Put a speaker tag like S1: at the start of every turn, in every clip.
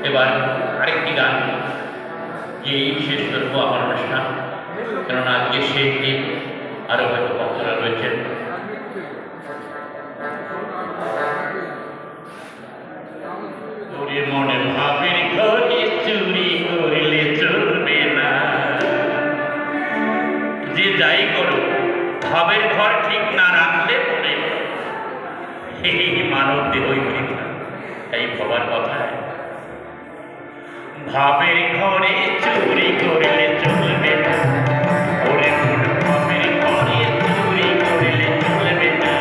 S1: এবার আরেকটি গান গিয়েই শেষ করবো আমার অনুষ্ঠান, কেননা আজকে শেষ দিন, আরও হয়তো ভক্তরা রয়েছেন। মনে ভাবের ঘরে চুরি করলে চলবে না, যে যাই করো ভাবের ঘর ঠিক না রাখলে পরে এই মানব দেহই বৃথা। এই ভবার কথায় ভাবের ঘরে চুরি করলে চলবে না, ওরে মন ভাবের ঘরে চুরি করলে চলবে না।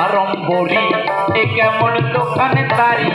S2: আরম্বরী এ কেমন দোকানে তারি